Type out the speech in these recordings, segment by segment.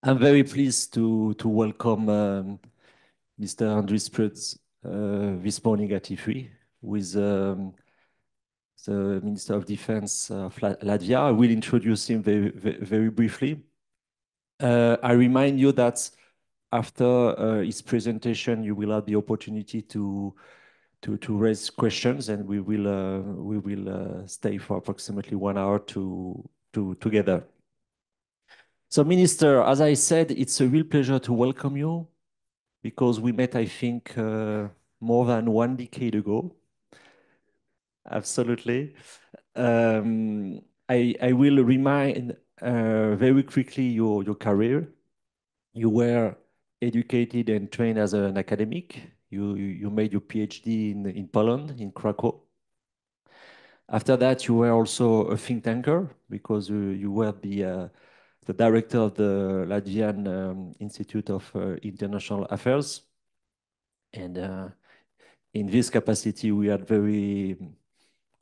I'm very pleased to welcome Mr. Andris Sprūds this morning at Ifri with the Minister of Defense of Latvia. I will introduce him very briefly. I remind you that after his presentation, you will have the opportunity to raise questions, and we will stay for approximately 1 hour together. So, Minister, as I said, it's a real pleasure to welcome you because we met, I think, more than 1 decade ago. Absolutely. I will remind very quickly your career. You were educated and trained as an academic. You made your PhD in Poland, in Krakow. After that, you were also a think tanker because you were the director of the Latvian Institute of International Affairs. And in this capacity, we had very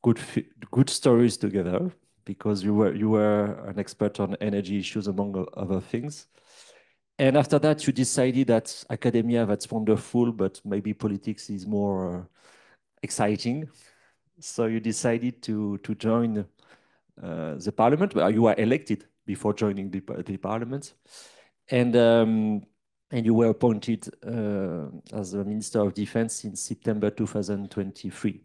good stories together because you were an expert on energy issues, among other things. And after that, you decided that academia, that's wonderful, but maybe politics is more exciting. So you decided to join the parliament. Well, you were elected before joining the parliament. And you were appointed as the Minister of Defense in September 2023.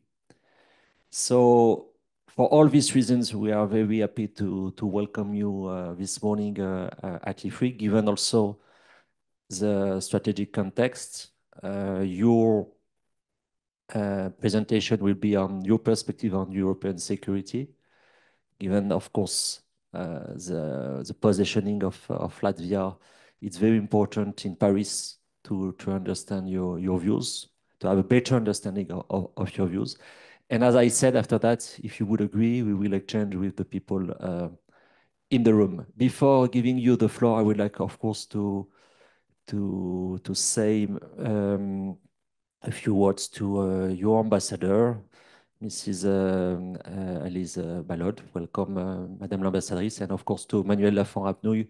So for all these reasons, we are very happy to welcome you this morning at Ifri, given also the strategic context. Your presentation will be on your perspective on European security, given, of course, the positioning of Latvia. It's very important in Paris to understand your views, to have a better understanding of your views. And as I said, after that, if you would agree, we will exchange with the people in the room. Before giving you the floor, I would like, of course, to say a few words to your ambassador, Mrs. Alice Balod. Welcome, Madame l'Ambassadrice, and of course to Manuel Lafont-Rapnouil,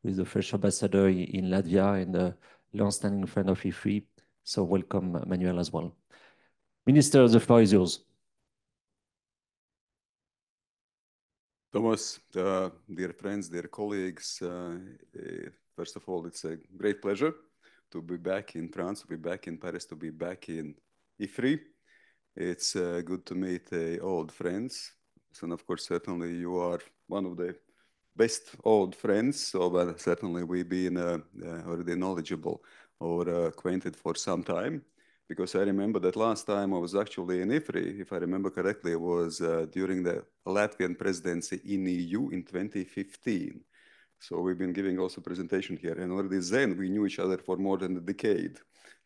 who is the French ambassador in Latvia and a long-standing friend of Ifri. So welcome, Manuel, as well. Minister, the floor is yours. Thomas, dear friends, dear colleagues, first of all, it's a great pleasure to be back in France, to be back in Paris, to be back in Ifri. It's good to meet old friends. And of course, certainly you are one of the best old friends. So certainly we've been already knowledgeable or acquainted for some time. Because I remember that last time I was actually in Ifri, if I remember correctly, it was during the Latvian presidency in EU in 2015. So we've been giving also presentation here, and already then we knew each other for more than a decade.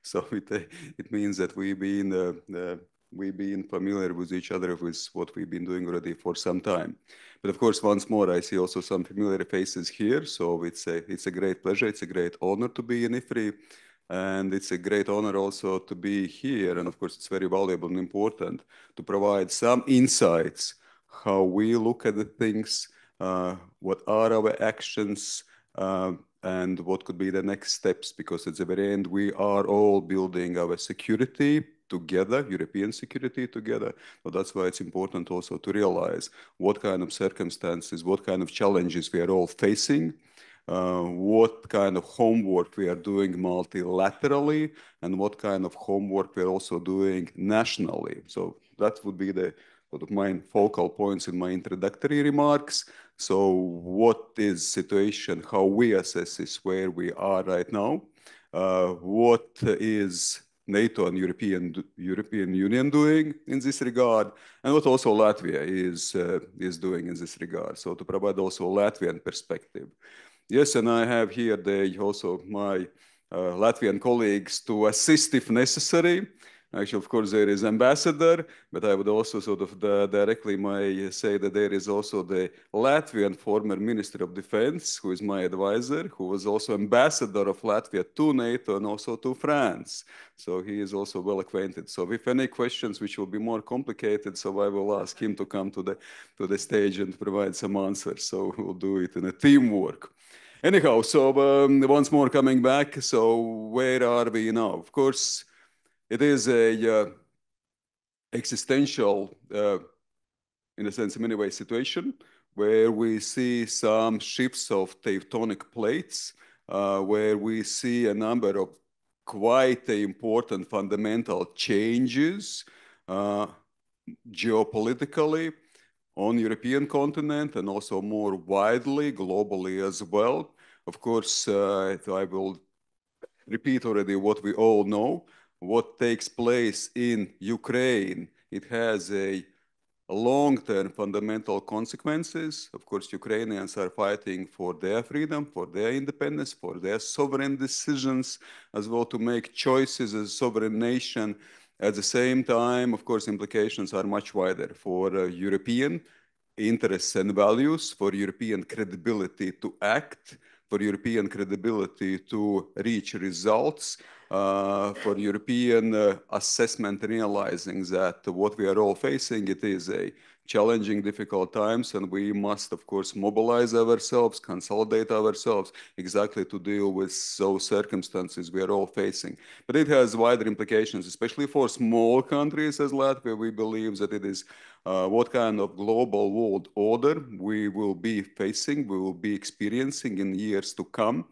So it means that we've been familiar with each other with what we've been doing already for some time. But of course, once more, I see also some familiar faces here. So it's a great pleasure. It's a great honor to be in Ifri. And it's a great honor also to be here. And of course, it's very valuable and important to provide some insights, how we look at the things, what are our actions, and what could be the next steps. Because at the very end, we are all building our security together, European security together. So that's why it's important also to realize what kind of circumstances, what kind of challenges we are all facing. What kind of homework we are doing multilaterally, and what kind of homework we're also doing nationally. So that would be the sort of main focal points in my introductory remarks. So what is situation, how we assess this, where we are right now, what is NATO and European Union doing in this regard, and what also Latvia is doing in this regard. So to provide also Latvian perspective. Yes, and I have here also my Latvian colleagues to assist if necessary. Actually, of course, there is ambassador, but I would also sort of directly may say that there is also the Latvian former Minister of Defense, who is my advisor, who was also ambassador of Latvia to NATO and also to France. So he is also well acquainted. So if any questions which will be more complicated, so I will ask him to come to the stage and provide some answers. So we'll do it in a teamwork. Anyhow, so once more coming back, so where are we now? Of course, it is a existential, in a sense, in many ways, situation where we see some shifts of tectonic plates, where we see a number of quite important fundamental changes geopolitically on European continent and also more widely, globally as well. Of course, I will repeat already what we all know. What takes place in Ukraine, it has a long-term fundamental consequences. Of course, Ukrainians are fighting for their freedom, for their independence, for their sovereign decisions, as well to make choices as a sovereign nation. At the same time, of course, implications are much wider for European interests and values, for European credibility to act, for European credibility to reach results, for European assessment, realizing that what we are all facing, it is a challenging, difficult times, and we must, of course, mobilize ourselves, consolidate ourselves exactly to deal with those circumstances we are all facing. But it has wider implications, especially for small countries as Latvia. We believe that it is what kind of global world order we will be facing, we will be experiencing in years to come.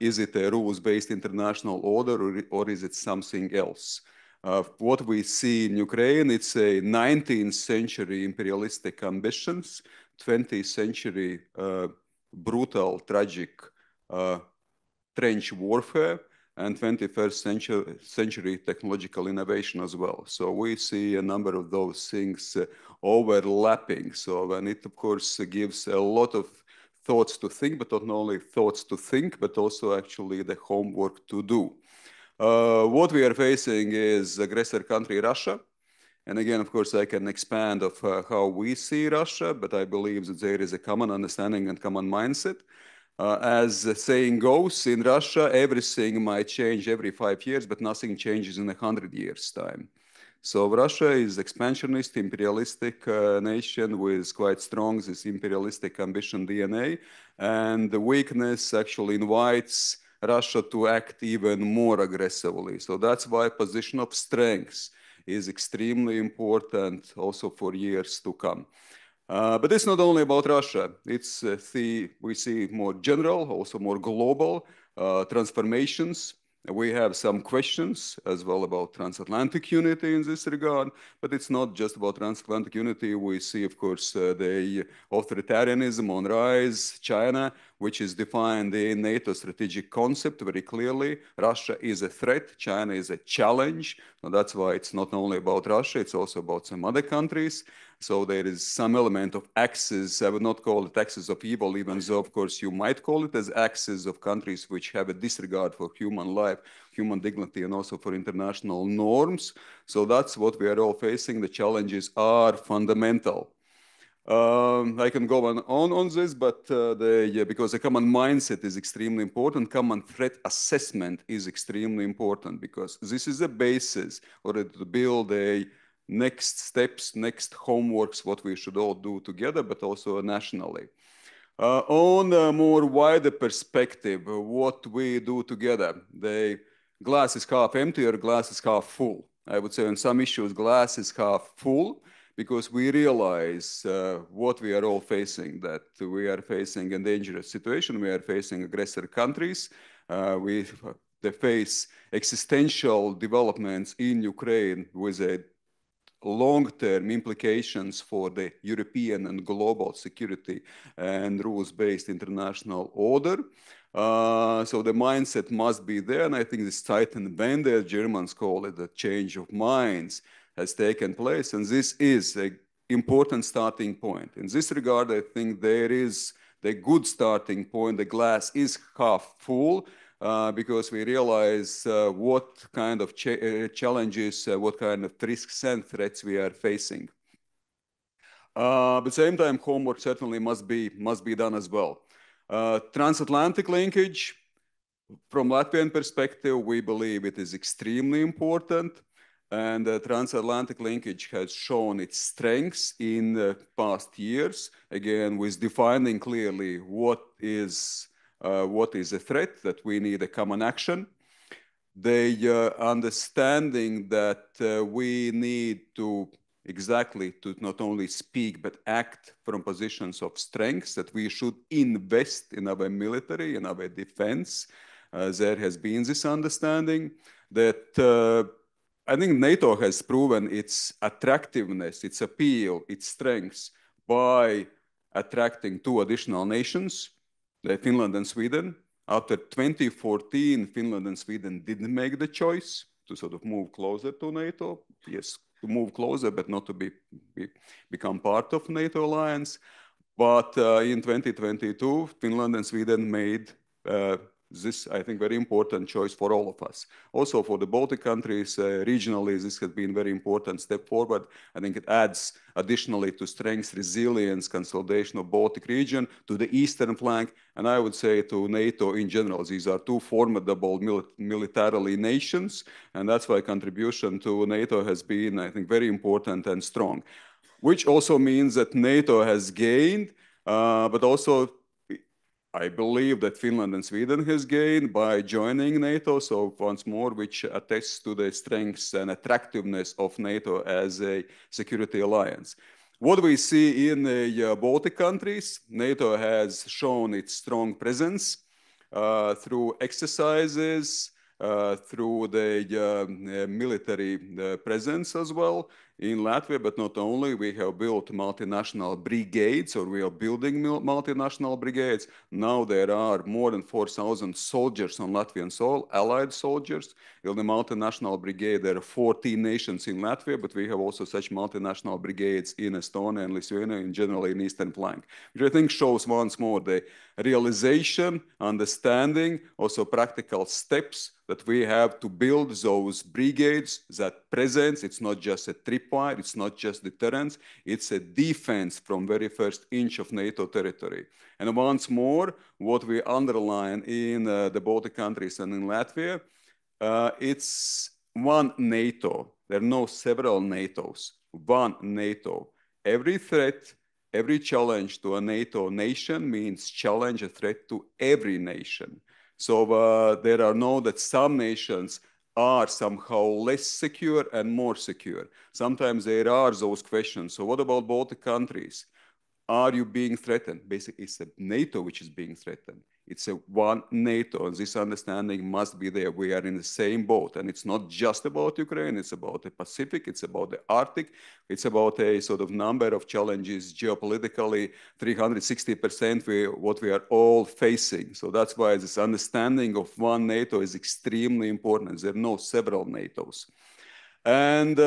Is it a rules-based international order, or is it something else? What we see in Ukraine, it's a 19th century imperialistic ambitions, 20th century brutal, tragic trench warfare, and 21st century technological innovation as well. So we see a number of those things overlapping. So, and it, of course, gives a lot of thoughts to think, but not only thoughts to think, but also actually the homework to do. What we are facing is aggressor country Russia. And again, of course, I can expand of how we see Russia, but I believe that there is a common understanding and common mindset. As the saying goes, in Russia, everything might change every 5 years, but nothing changes in 100 years' time. So Russia is expansionist, imperialistic nation with quite strong this imperialistic ambition DNA, and the weakness actually invites Russia to act even more aggressively. So that's why position of strength is extremely important also for years to come. But it's not only about Russia. It's we see more general, also more global transformations. We have some questions as well about transatlantic unity in this regard, but it's not just about transatlantic unity. We see, of course, the authoritarianism on rise, China, which is defined in NATO strategic concept very clearly. Russia is a threat, China is a challenge. And that's why it's not only about Russia, it's also about some other countries. So there is some element of axis. I would not call it axis of evil, even though, of course, you might call it as axis of countries which have a disregard for human life, human dignity, and also for international norms. So that's what we are all facing. The challenges are fundamental. I can go on this, but because the common mindset is extremely important, common threat assessment is extremely important, because this is the basis order to build a next steps, next homeworks, what we should all do together, but also nationally. On a more wider perspective, what we do together, the glass is half empty or glass is half full. I would say on some issues, glass is half full, because we realize what we are all facing, that we are facing a dangerous situation, we are facing aggressor countries, they face existential developments in Ukraine with a long-term implications for the European and global security and rules-based international order. So the mindset must be there, and I think this Zeitenwende, Germans call it the change of minds, has taken place, and this is an important starting point. In this regard, I think there is the good starting point. The glass is half full, because we realize what kind of challenges, what kind of risks and threats we are facing. But at the same time, homework certainly must be done as well. Transatlantic linkage, from Latvian perspective, we believe it is extremely important. And the transatlantic linkage has shown its strengths in the past years, again, with defining clearly what is a threat, that we need a common action. The understanding that we need to not only speak, but act from positions of strength, that we should invest in our military, in our defense. There has been this understanding that I think NATO has proven its attractiveness, its appeal, its strengths by attracting two additional nations, Finland and Sweden. After 2014, Finland and Sweden didn't make the choice to sort of move closer to NATO. Yes, to move closer, but not to become part of NATO alliance. But in 2022, Finland and Sweden made this, I think, very important choice for all of us. Also for the Baltic countries, regionally, this has been a very important step forward. I think it adds additionally to strength, resilience, consolidation of Baltic region, to the eastern flank, and I would say to NATO in general. These are two formidable militarily nations, and that's why contribution to NATO has been, I think, very important and strong. Which also means that NATO has gained, but also I believe that Finland and Sweden has gained by joining NATO. So once more, which attests to the strengths and attractiveness of NATO as a security alliance. What we see in the Baltic countries, NATO has shown its strong presence through exercises, through the military presence as well in Latvia, but not only. We have built multinational brigades, or we are building multinational brigades. Now there are more than 4,000 soldiers on Latvian soil, allied soldiers. In the multinational brigade, there are 14 nations in Latvia, but we have also such multinational brigades in Estonia and Lithuania, and generally in Eastern flank, which I think shows once more the realization, understanding, also practical steps that we have to build those brigades, that presence. It's not just a tripwire, it's not just deterrence, it's a defense from very first inch of NATO territory. And once more, what we underline in the Baltic countries and in Latvia, it's one NATO. There are no several NATOs, one NATO. Every threat, every challenge to a NATO nation means challenge, a threat to every nation. So there are no that some nations are somehow less secure and more secure. Sometimes there are those questions. So what about Baltic countries? Are you being threatened? Basically, it's a NATO which is being threatened. It's a one NATO, and this understanding must be there. We are in the same boat, and it's not just about Ukraine. It's about the Pacific. It's about the Arctic. It's about a sort of number of challenges geopolitically, 360% what we are all facing. So that's why this understanding of one NATO is extremely important. There are no several NATOs. And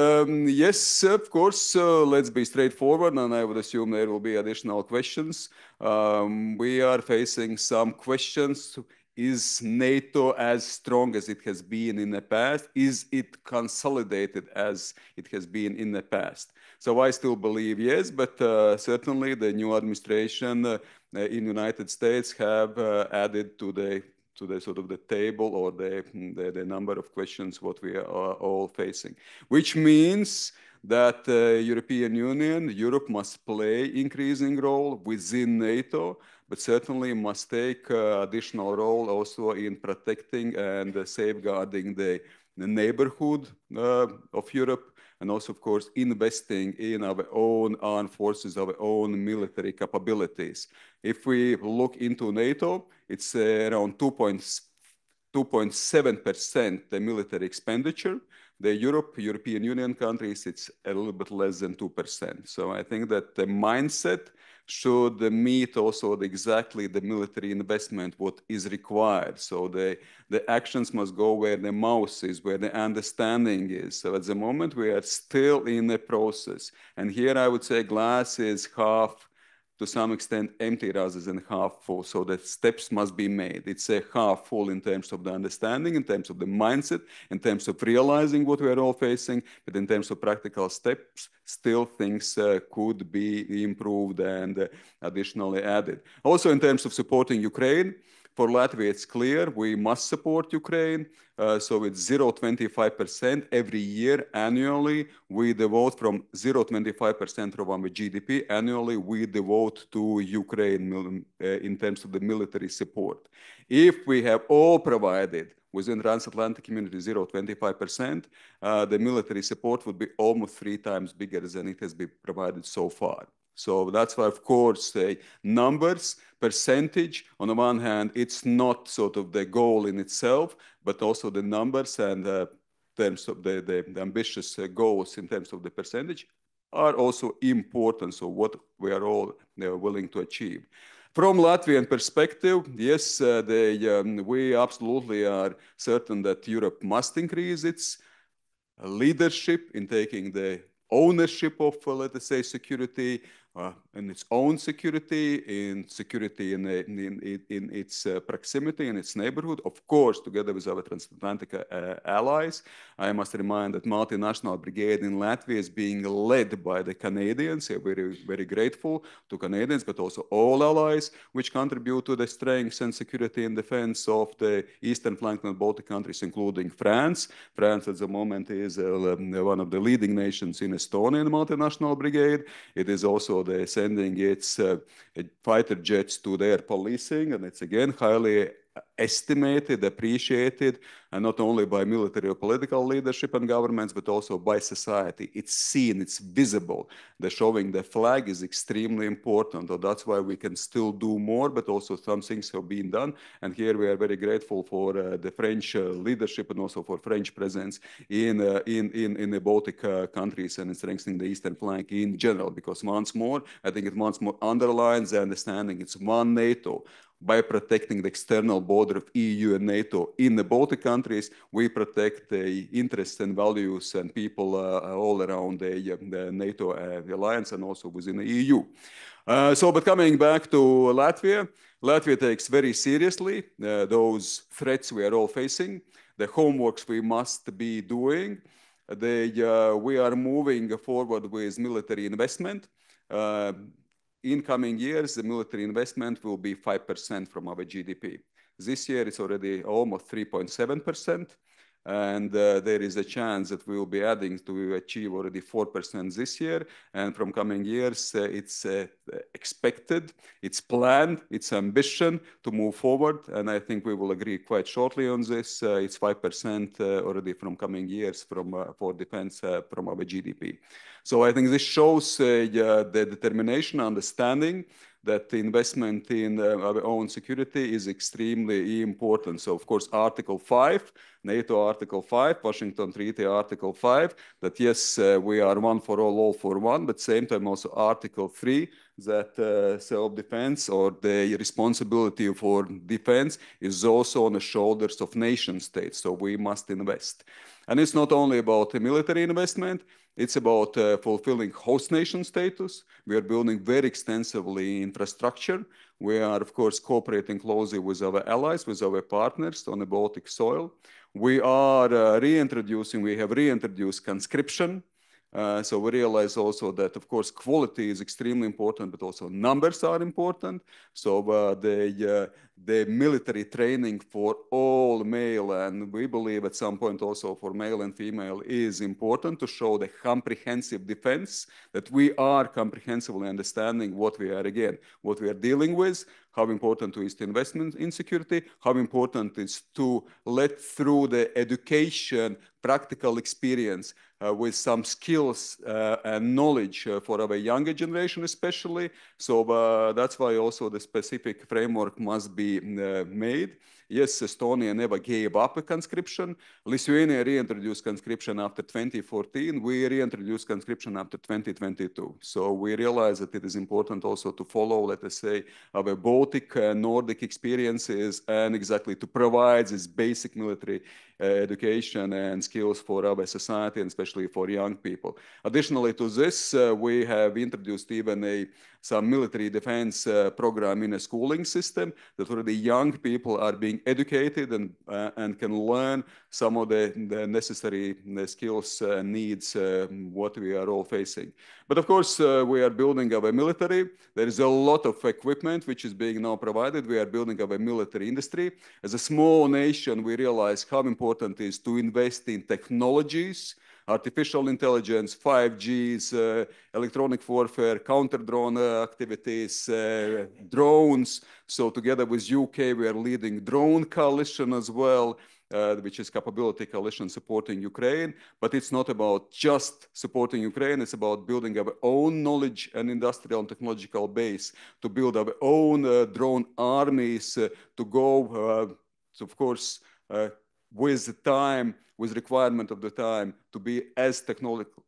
yes, of course, let's be straightforward, and I would assume there will be additional questions. We are facing some questions. Is NATO as strong as it has been in the past? Is it consolidated as it has been in the past? So I still believe yes, but certainly the new administration in the United States have added to the sort of the table, or the number of questions what we are all facing, which means that the European Union, Europe must play increasing role within NATO, but certainly must take additional role also in protecting and safeguarding the neighborhood of Europe, and also, of course, investing in our own armed forces, our own military capabilities. If we look into NATO, it's around 2.7% the military expenditure. The European Union countries, it's a little bit less than 2%. So I think that the mindset should meet also exactly the military investment, what is required. So the actions must go where the mouth is, where the understanding is. So at the moment, we are still in the process. And here I would say glass is half, to some extent, empty rather than half full. So the steps must be made. It's a half full in terms of the understanding, in terms of the mindset, in terms of realizing what we are all facing, but in terms of practical steps, still things could be improved and additionally added. Also in terms of supporting Ukraine, For Latvia, it's clear we must support Ukraine. So it's 0.25% every year annually. We devote from 0.25% of our GDP annually. We devote to Ukraine in terms of the military support. If we have all provided within transatlantic community 0.25%, the military support would be almost 3 times bigger than it has been provided so far. So that's why, of course, numbers, percentage, on the one hand, it's not sort of the goal in itself, but also the numbers and terms of the ambitious goals in terms of the percentage are also important. So what we are all willing to achieve. From Latvian perspective, yes, we absolutely are certain that Europe must increase its leadership in taking the ownership of, let us say, security, in its own security, in security in its proximity, in its neighborhood, of course, together with our transatlantic allies. I must remind that multinational brigade in Latvia is being led by the Canadians. We are very, very grateful to Canadians, but also all allies which contribute to the strength and security and defense of the eastern flank and Baltic countries, including France. France at the moment is one of the leading nations in Estonia in the multinational brigade. It is also sending its fighter jets to their policing, and it's again highly estimated, appreciated, and not only by military or political leadership and governments, but also by society. It's seen, it's visible. The showing the flag is extremely important. So that's why we can still do more, but also some things have been done. And here we are very grateful for the French leadership and also for French presence in the Baltic countries and strengthening the eastern flank in general. Because once more, I think it once more underlines the understanding it's one NATO. By protecting the external border of EU and NATO in the Baltic countries, we protect the interests and values and people all around the NATO alliance and also within the EU. But coming back to Latvia, Latvia takes very seriously those threats we are all facing, the homeworks we must be doing. We are moving forward with military investment. In coming years, the military investment will be 5% from our GDP. This year, it's already almost 3.7%. And there is a chance that we will be adding to achieve already 4% this year. And from coming years, it's expected, it's planned, it's ambition to move forward. And I think we will agree quite shortly on this. It's 5% already from coming years for defense from our GDP. So I think this shows the determination, understanding that the investment in our own security is extremely important. So, of course, Article 5, NATO Article 5, Washington Treaty Article 5, that yes, we are one for all for one, but at the same time also Article 3, that self-defense or the responsibility for defense is also on the shoulders of nation states. So we must invest. And it's not only about the military investment, it's about fulfilling host nation status. We are building very extensively infrastructure. We are, of course, cooperating closely with our allies, with our partners on the Baltic soil. We are we have reintroduced conscription. So we realize also that, of course, quality is extremely important, but also numbers are important. So the military training for all male, and we believe at some point also for male and female, is important to show the comprehensive defense, that we are comprehensively understanding what we are dealing with, how important is the investment in security, how important is to let through the education, practical experience with some skills and knowledge for our younger generation especially. So that's why also the specific framework must be made. Yes, Estonia never gave up a conscription. Lithuania reintroduced conscription after 2014. We reintroduced conscription after 2022. So we realize that it is important also to follow, let us say, our Baltic Nordic experiences and exactly to provide this basic military education and skills for our society and especially for young people. Additionally to this, we have introduced even some military defense program in a schooling system, that already young people are being educated and can learn some of the necessary skills and needs what we are all facing. But of course, we are building our military. There is a lot of equipment which is being now provided. We are building our military industry. As a small nation, we realize how important it is to invest in technologies, artificial intelligence, 5Gs, electronic warfare, counter-drone activities, drones. So together with UK, we are leading drone coalition as well, which is capability coalition supporting Ukraine. But it's not about just supporting Ukraine. It's about building our own knowledge and industrial and technological base to build our own drone armies to go, of course, with the time, with requirement of the time, to be as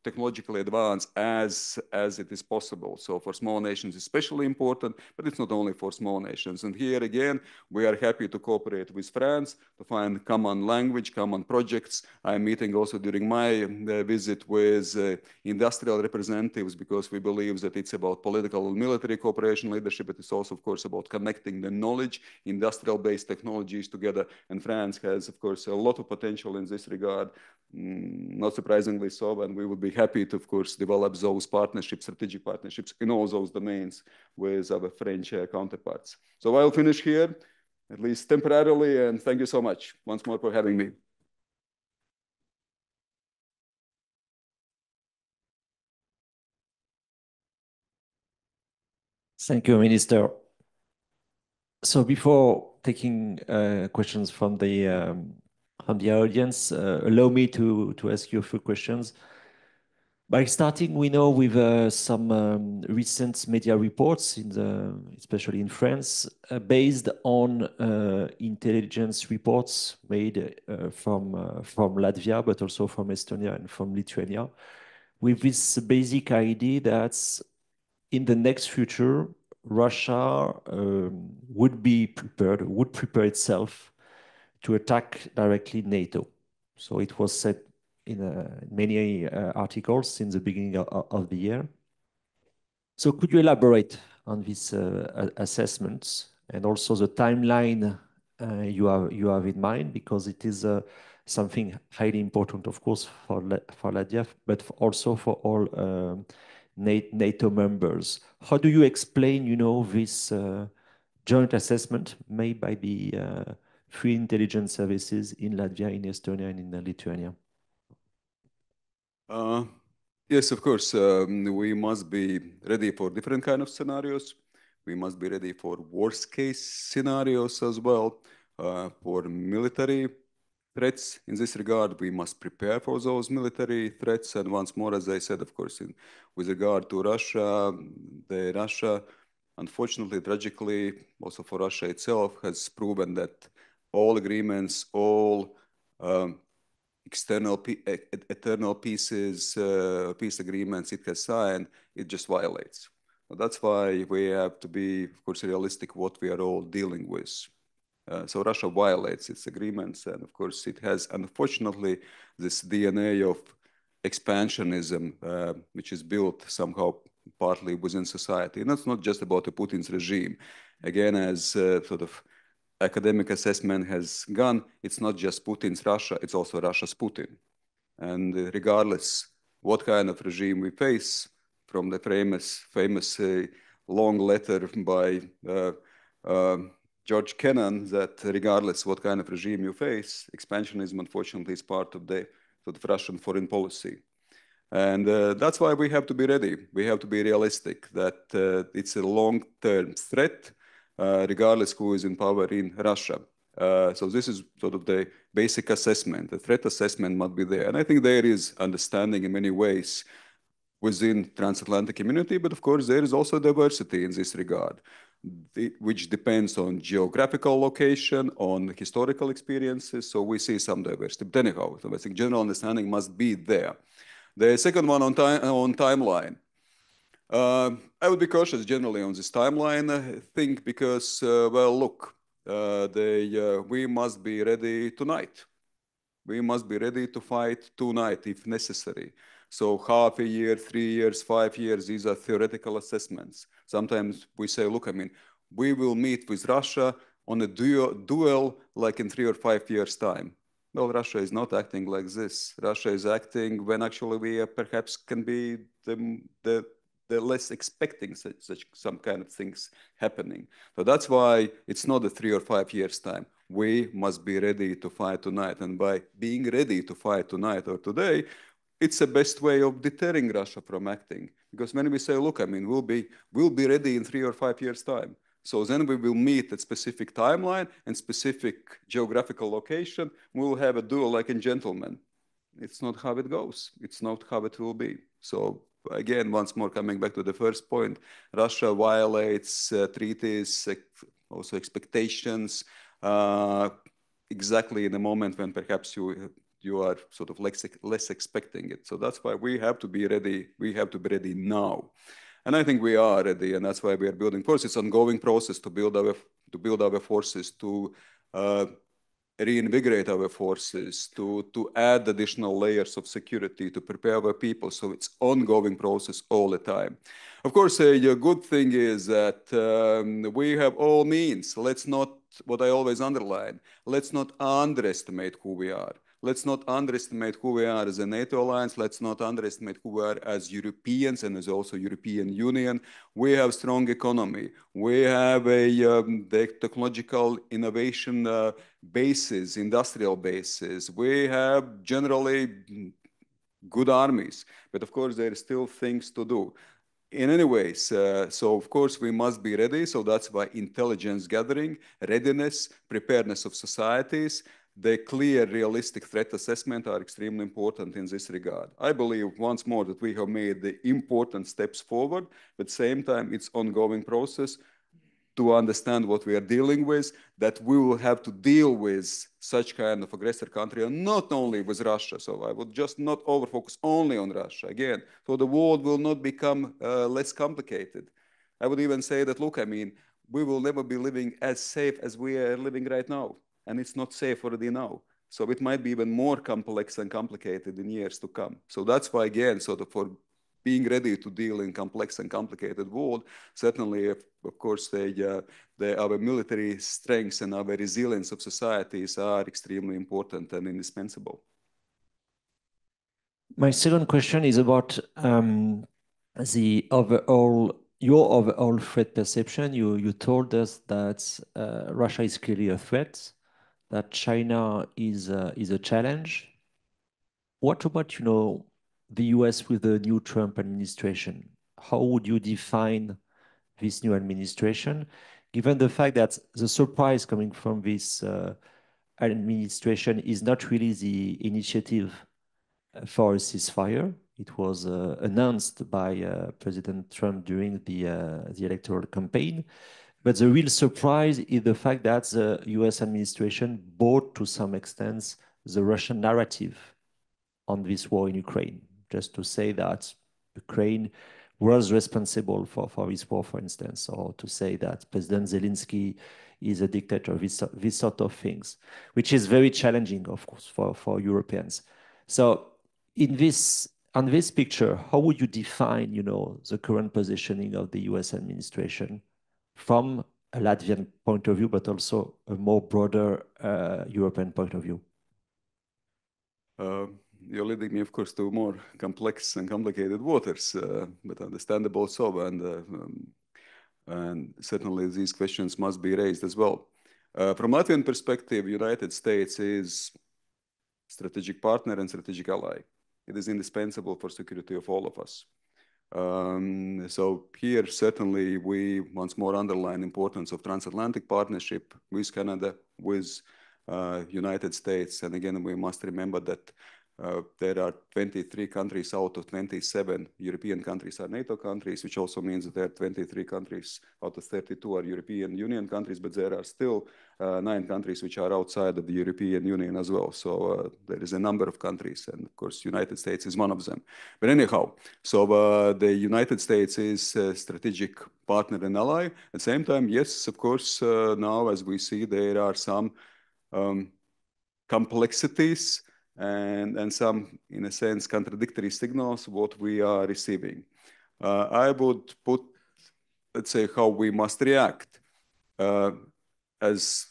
technologically advanced as it is possible. So for small nations, especially important, but it's not only for small nations. And here again, we are happy to cooperate with France to find common language, common projects. I'm meeting also during my visit with industrial representatives because we believe that it's about political and military cooperation leadership, but it's also, of course, about connecting the knowledge, industrial-based technologies together. And France has, of course, a lot of potential in this regard. Not surprisingly so, and we would be happy to, of course, develop those partnerships, strategic partnerships in all those domains with our French counterparts. So I'll finish here, at least temporarily, and thank you so much once more for having me. Thank you, Minister. So before taking questions from the audience, allow me to ask you a few questions. By starting, we know with some recent media reports, especially in France, based on intelligence reports made from Latvia, but also from Estonia and from Lithuania, with this basic idea that in the next future, Russia would prepare itself to attack directly NATO. So it was said in many articles since the beginning of the year. So could you elaborate on these assessments and also the timeline you have in mind, because it is something highly important, of course, for Latvia, but also for all NATO members. How do you explain, this joint assessment made by the three intelligence services in Latvia, in Estonia, and in Lithuania? Yes, of course. We must be ready for different kind of scenarios. We must be ready for worst case scenarios as well. For military threats in this regard, we must prepare for those military threats. And once more, as I said, of course, with regard to Russia, Russia, unfortunately, tragically, also for Russia itself, has proven that all agreements, all eternal peace agreements it has signed, it just violates. That's why we have to be, of course, realistic what we are all dealing with. So Russia violates its agreements, and of course it has, unfortunately, this DNA of expansionism, which is built somehow partly within society. And that's not just about the Putin's regime. Again, as sort of academic assessment has gone, it's not just Putin's Russia, it's also Russia's Putin. And regardless what kind of regime we face, from the famous long letter by George Kennan, that regardless what kind of regime you face, expansionism, unfortunately, is part of the Russian foreign policy. And that's why we have to be ready. We have to be realistic that it's a long-term threat, regardless who is in power in Russia. So this is sort of the basic assessment. The threat assessment must be there. And I think there is understanding in many ways within transatlantic community, but of course there is also diversity in this regard, which depends on geographical location, on historical experiences. So we see some diversity. But anyhow, so I think general understanding must be there. The second one on timeline. I would be cautious generally on this timeline, I think, because, well, look, we must be ready tonight. We must be ready to fight tonight if necessary. So half a year, 3 years, 5 years, these are theoretical assessments. Sometimes we say, look, I mean, we will meet with Russia on a duel like in 3 or 5 years' time. Well, Russia is not acting like this. Russia is acting when actually we perhaps can be the less expecting such some kind of things happening. So that's why it's not a 3 or 5 years' time. We must be ready to fight tonight. And by being ready to fight tonight or today, it's the best way of deterring Russia from acting. Because when we say, look, I mean, we'll be ready in 3 or 5 years' time. So then we will meet at specific timeline and specific geographical location. We'll have a duel like in gentlemen. It's not how it goes. It's not how it will be. So again, once more, coming back to the first point, Russia violates treaties, also expectations, exactly in the moment when perhaps you are sort of less expecting it. So that's why we have to be ready. We have to be ready now. And I think we are ready, and that's why we are building forces. It's an ongoing process to build our forces, to reinvigorate our forces, to add additional layers of security, to prepare our people. So it's ongoing process all the time. Of course, a good thing is that we have all means. Let's not, what I always underline, let's not underestimate who we are. Let's not underestimate who we are as a NATO alliance. Let's not underestimate who we are as Europeans and as also European Union. We have strong economy. We have the technological innovation bases, industrial bases. We have generally good armies. But of course, there are still things to do. In any ways, so of course we must be ready. So that's why intelligence gathering, readiness, preparedness of societies, the clear, realistic threat assessment are extremely important in this regard. I believe once more that we have made the important steps forward, but at the same time, it's ongoing process to understand what we are dealing with, that we will have to deal with such kind of aggressor country, and not only with Russia. So I would just not overfocus only on Russia. Again, so the world will not become less complicated. I would even say that, look, I mean, we will never be living as safe as we are living right now. And it's not safe already now. So it might be even more complex and complicated in years to come. So that's why, again, sort of for being ready to deal in complex and complicated world, certainly, of course, our military strengths and our resilience of societies are extremely important and indispensable. My second question is about your overall threat perception. You told us that Russia is clearly a threat, that China is a challenge. What about, the US with the new Trump administration? How would you define this new administration, given the fact that the surprise coming from this administration is not really the initiative for a ceasefire? It was announced by President Trump during the electoral campaign. But the real surprise is the fact that the US administration bought to some extent the Russian narrative on this war in Ukraine, just to say that Ukraine was responsible for this war, for instance, or to say that President Zelensky is a dictator, this sort of things, which is very challenging, of course, for Europeans. So on this picture, how would you define, the current positioning of the US administration from a Latvian point of view, but also a more broader European point of view? You're leading me, of course, to more complex and complicated waters, but understandable so. And certainly these questions must be raised as well. From Latvian perspective, United States is strategic partner and strategic ally. It is indispensable for security of all of us. So here, certainly, we once more underline importance of transatlantic partnership with Canada, with United States. And again, we must remember that there are 23 countries out of 27 European countries are NATO countries, which also means that there are 23 countries out of 32 are European Union countries, but there are still 9 countries which are outside of the European Union as well. So there is a number of countries, and of course, United States is one of them. But anyhow, so the United States is a strategic partner and ally. At the same time, yes, of course, now as we see, there are some complexities and some, in a sense, contradictory signals what we are receiving. I would put, let's say, how we must react. As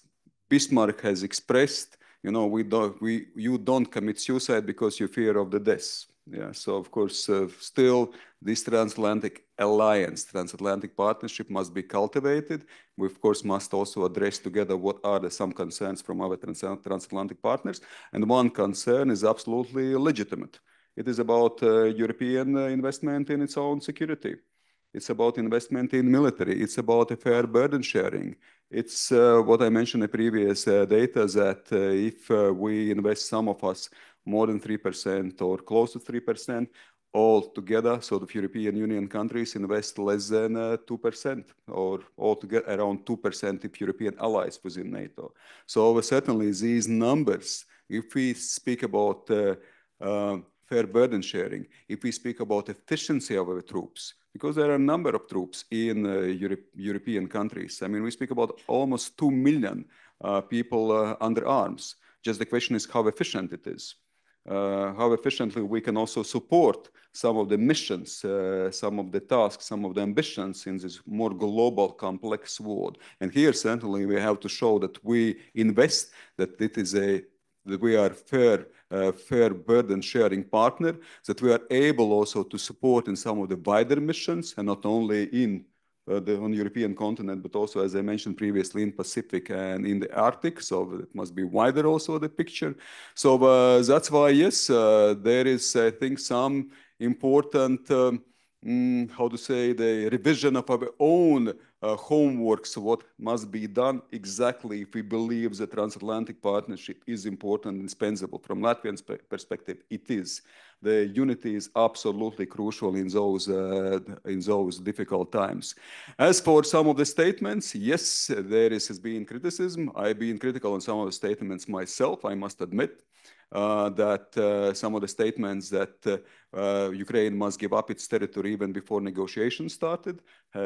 Bismarck has expressed, you know, you don't commit suicide because you fear of the death. Yeah, so of course, still this transatlantic alliance, transatlantic partnership must be cultivated. We of course must also address together what are some concerns from our transatlantic partners. And one concern is absolutely legitimate. It is about European investment in its own security. It's about investment in military. It's about a fair burden sharing. It's what I mentioned in the previous data that if we invest, some of us, more than 3% or close to 3% all together, so the European Union countries invest less than 2% or altogether around 2% if European allies within NATO. So certainly these numbers, if we speak about fair burden sharing, if we speak about efficiency of our troops, because there are a number of troops in European countries. I mean, we speak about almost 2 million people under arms. Just the question is how efficient it is. How efficiently we can also support some of the missions, some of the tasks, some of the ambitions in this more global, complex world. And here, certainly, we have to show that we invest, that it is that we are fair burden sharing partner, that we are able also to support in some of the wider missions, and not only on the European continent, but also, as I mentioned previously, in Pacific and in the Arctic. So it must be wider also, the picture. So that's why, yes, there is, I think, some important, how to say, the revision of our own homework, so what must be done exactly if we believe the transatlantic partnership is important and indispensable. From Latvian perspective, it is. The unity is absolutely crucial in those difficult times. As for some of the statements, yes, there has been criticism. I've been critical on some of the statements myself, I must admit. That some of the statements that Ukraine must give up its territory even before negotiations started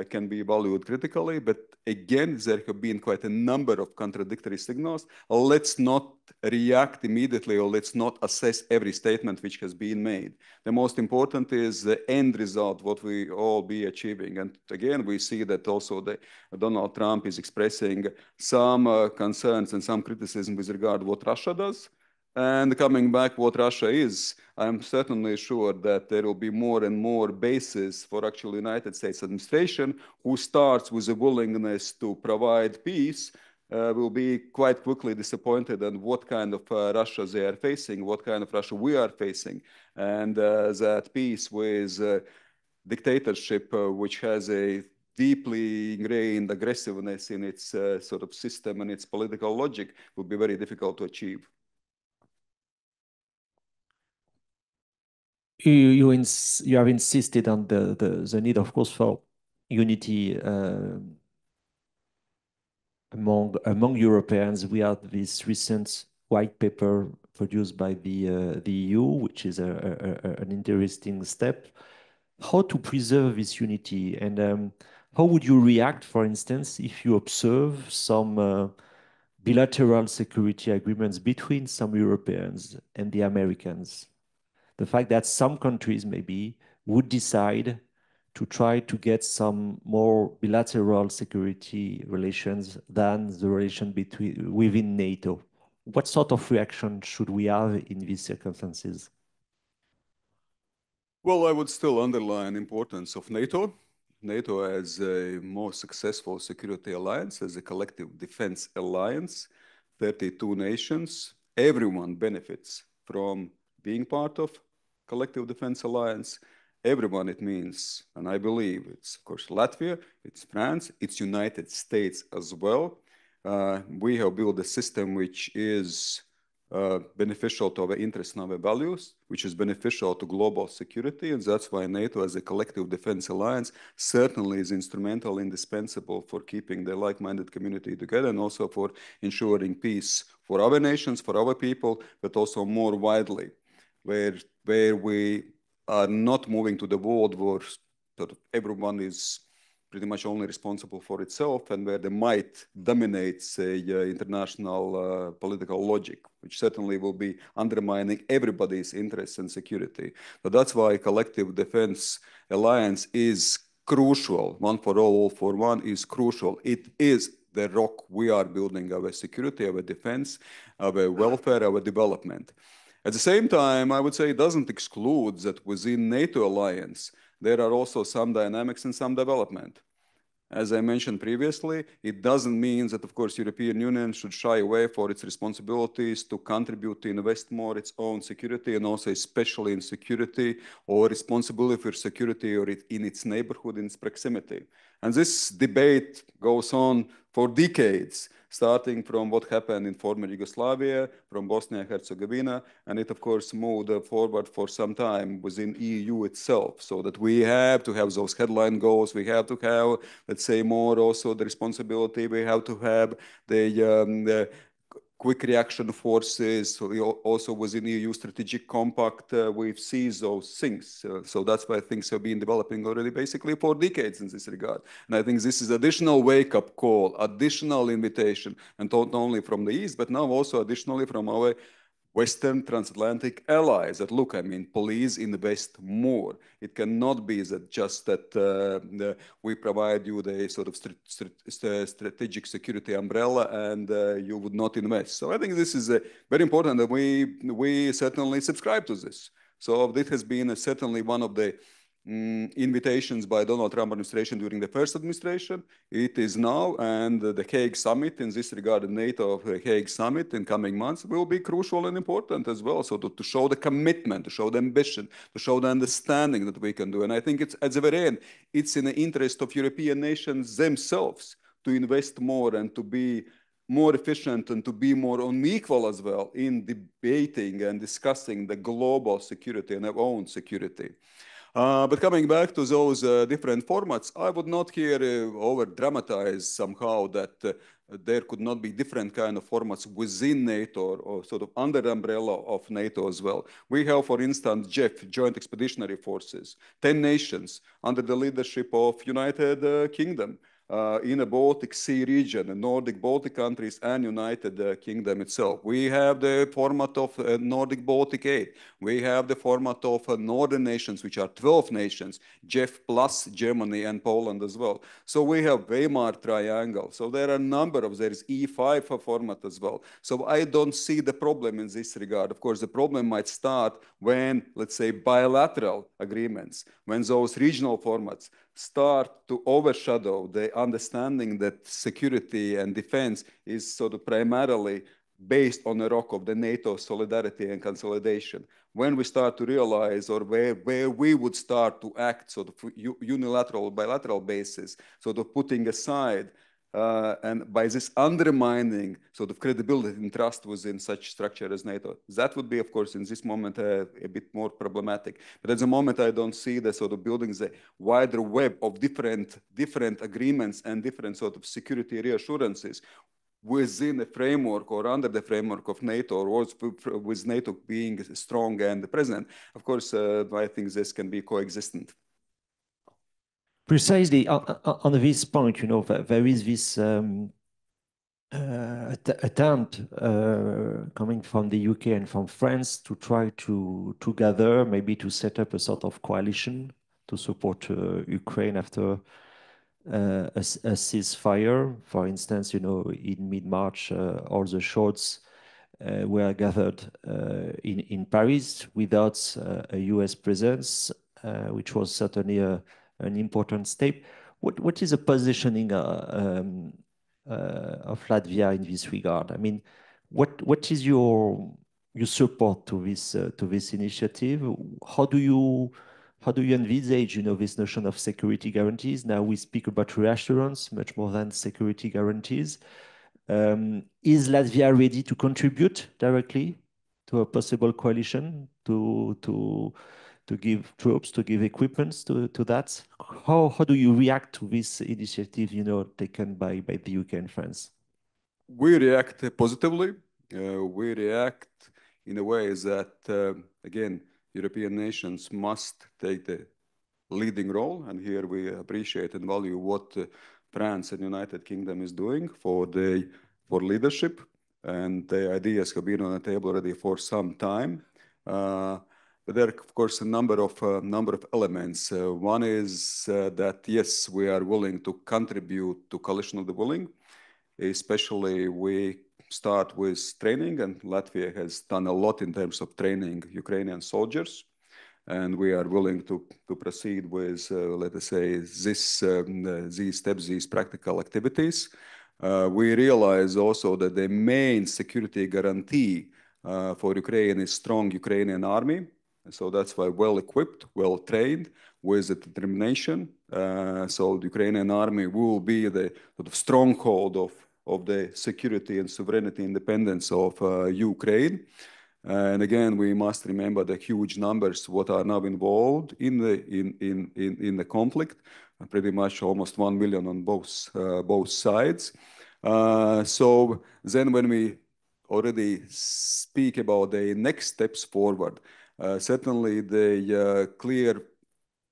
can be evaluated critically. But again, there have been quite a number of contradictory signals. Let's not react immediately, or let's not assess every statement which has been made. The most important is the end result, what we all be achieving. And again, we see that also Donald Trump is expressing some concerns and some criticism with regard to what Russia does. And coming back what Russia is, I'm certainly sure that there will be more and more bases for actual United States administration who starts with a willingness to provide peace, will be quite quickly disappointed in what kind of Russia they are facing, what kind of Russia we are facing. And that peace with dictatorship, which has a deeply ingrained aggressiveness in its sort of system and its political logic, will be very difficult to achieve. You have insisted on the need, of course, for unity among Europeans. We had this recent white paper produced by the EU, which is an interesting step. How to preserve this unity, and how would you react, for instance, if you observe some bilateral security agreements between some Europeans and the Americans? The fact that some countries maybe would decide to try to get some more bilateral security relations than the relation within NATO. What sort of reaction should we have in these circumstances? Well, I would still underline the importance of NATO. NATO as a more successful security alliance, as a collective defense alliance, 32 nations, everyone benefits from being part of collective defense alliance. Everyone, it means, and I believe it's, of course, Latvia, it's France, it's United States as well. We have built a system which is beneficial to our interests and our values, which is beneficial to global security. And that's why NATO as a collective defense alliance certainly is instrumental, indispensable for keeping the like-minded community together, and also for ensuring peace for our nations, for our people, but also more widely, where we are not moving to the world where sort of everyone is pretty much only responsible for itself and where the might dominates international political logic, which certainly will be undermining everybody's interests and security. But that's why collective defense alliance is crucial. One for all for one is crucial. It is the rock we are building our security, our defense, our welfare, our development. At the same time, I would say it doesn't exclude that within NATO alliance, there are also some dynamics and some development. As I mentioned previously, it doesn't mean that, of course, European Union should shy away for its responsibilities to contribute to invest more its own security and also especially in security or responsibility for security or in its neighborhood, in its proximity. And this debate goes on for decades, starting from what happened in former Yugoslavia, from Bosnia and Herzegovina, and it, of course, moved forward for some time within EU itself, so that we have to have those headline goals, we have to have, let's say, more also the responsibility, we have to have the quick reaction forces. So also within EU strategic compact, we've seen those things. So that's why things have been developing already basically for decades in this regard. And I think this is additional wake-up call, additional invitation, and not only from the East, but now also additionally from our Western transatlantic allies that look, I mean, please invest more. It cannot be that just that we provide you the sort of strategic security umbrella and you would not invest. So I think this is very important that we certainly subscribe to this. So this has been certainly one of the invitations by Donald Trump administration during the first administration. It is now, and the Hague summit in this regard, the NATO Hague summit in coming months will be crucial and important as well. So to show the commitment, to show the ambition, to show the understanding that we can do. And I think it's at the very end, it's in the interest of European nations themselves to invest more and to be more efficient and to be more unequal as well in debating and discussing the global security and our own security. But coming back to those different formats, I would not here over dramatize somehow that there could not be different kind of formats within NATO or sort of under the umbrella of NATO as well. We have, for instance, JEF, Joint Expeditionary Forces, 10 nations under the leadership of United Kingdom. In the Baltic Sea region, the Nordic Baltic countries and United Kingdom itself. We have the format of Nordic Baltic 8. We have the format of northern nations, which are 12 nations, JEF plus Germany and Poland as well. So we have Weimar Triangle. So there are a number of, there is E5 format as well. So I don't see the problem in this regard. Of course, the problem might start when, let's say, bilateral agreements, when those regional formats start to overshadow the understanding that security and defense is sort of primarily based on the rock of the NATO solidarity and consolidation. When we start to realize or where we would start to act sort of unilateral, bilateral basis, sort of putting aside and by this undermining sort of credibility and trust within such structure as NATO, that would be, of course, in this moment a bit more problematic. But at the moment, I don't see the sort of building the wider web of different agreements and different sort of security reassurances within the framework or under the framework of NATO, or with NATO being strong and present. Of course, I think this can be coexistent. Precisely on this point, you know, there is this attempt coming from the UK and from France to try to gather, maybe to set up a sort of coalition to support Ukraine after a ceasefire. For instance, you know, in mid-March, all the shorts were gathered in Paris without a US presence, which was certainly an important step. What is the positioning of Latvia in this regard? I mean, what is your support to this initiative? How do you envisage, you know, this notion of security guarantees? Now we speak about reassurance much more than security guarantees. Is Latvia ready to contribute directly to a possible coalition, to give troops, to give equipments to that? How do you react to this initiative, you know, taken by the UK and France? We react positively. We react in a way that, again, European nations must take the leading role. And here we appreciate and value what France and United Kingdom is doing for leadership. And the ideas have been on the table already for some time. But there are, of course, a number of elements. One is that, yes, we are willing to contribute to coalition of the willing. Especially we start with training, and Latvia has done a lot in terms of training Ukrainian soldiers. And we are willing to proceed with, let us say, these steps, these practical activities. We realize also that the main security guarantee for Ukraine is strong Ukrainian army. So that's why well-equipped, well-trained, with the determination. So the Ukrainian army will be the sort of stronghold of the security and sovereignty independence of Ukraine. And again, we must remember the huge numbers what are now involved in the conflict, pretty much almost 1 million on both sides. So then when we already speak about the next steps forward, certainly the clear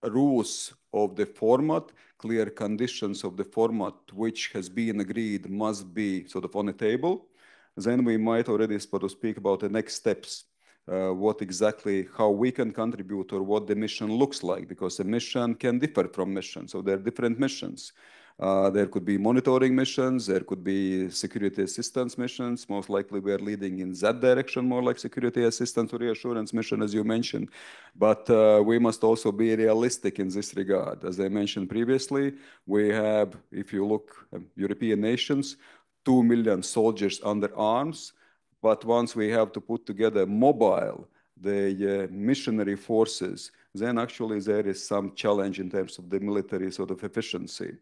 rules of the format, clear conditions of the format which has been agreed must be sort of on the table. Then we might already sort of speak about the next steps, what exactly, how we can contribute or what the mission looks like, because a mission can differ from mission. So there are different missions. There could be monitoring missions, there could be security assistance missions. Most likely we are leading in that direction, more like security assistance or reassurance mission, as you mentioned. But we must also be realistic in this regard. As I mentioned previously, we have, if you look at European nations, 2 million soldiers under arms. But once we have to put together the missionary forces, then actually there is some challenge in terms of the military sort of efficiency.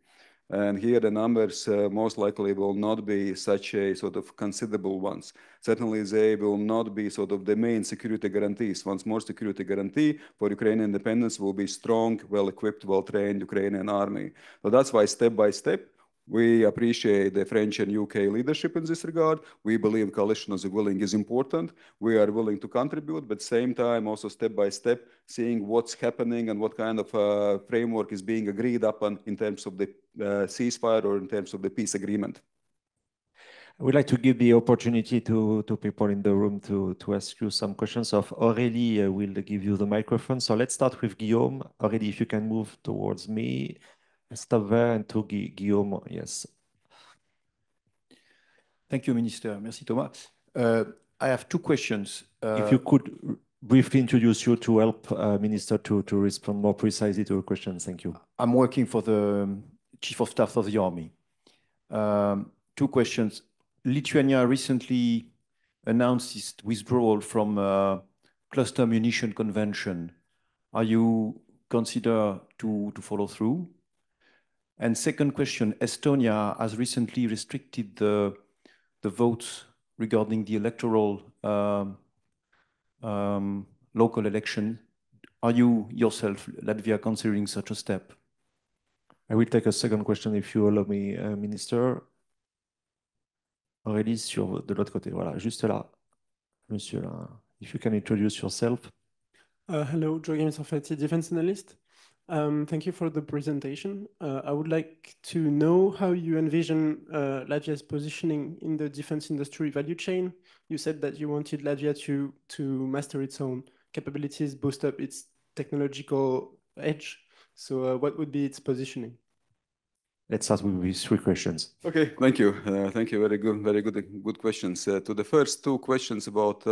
And here the numbers most likely will not be such a sort of considerable ones. Certainly they will not be sort of the main security guarantees. Once more, security guarantee for Ukrainian independence will be strong, well-equipped, well-trained Ukrainian army. So that's why step by step, we appreciate the French and UK leadership in this regard. We believe coalition of the willing is important. We are willing to contribute, but at the same time, also step by step, seeing what's happening and what kind of framework is being agreed upon in terms of the ceasefire or in terms of the peace agreement. I would like to give the opportunity to people in the room to ask you some questions. Of Aurélie will give you the microphone. So let's start with Guillaume. Aurélie, if you can move towards me. Stop there and to Guillaume, yes. Thank you, Minister. Merci, Thomas. I have two questions. If you could briefly introduce you to help Minister to respond more precisely to your question. Thank you. I'm working for the Chief of Staff of the Army. Two questions. Lithuania recently announced its withdrawal from Cluster Munition Convention. Are you consider to follow through? And second question, Estonia has recently restricted the votes regarding the electoral local election. Are you yourself, Latvia, considering such a step? I will take a second question if you allow me, Minister. Aurélie, de l'autre côté. Voilà, juste là. Monsieur, là. If you can introduce yourself. Hello, Joachim Sarfati, defense analyst. Thank you for the presentation. I would like to know how you envision Latvia's positioning in the defense industry value chain. You said that you wanted Latvia to master its own capabilities, boost up its technological edge. So what would be its positioning? Let's start with these three questions. Okay, thank you. Thank you. Very good questions. To the first two questions about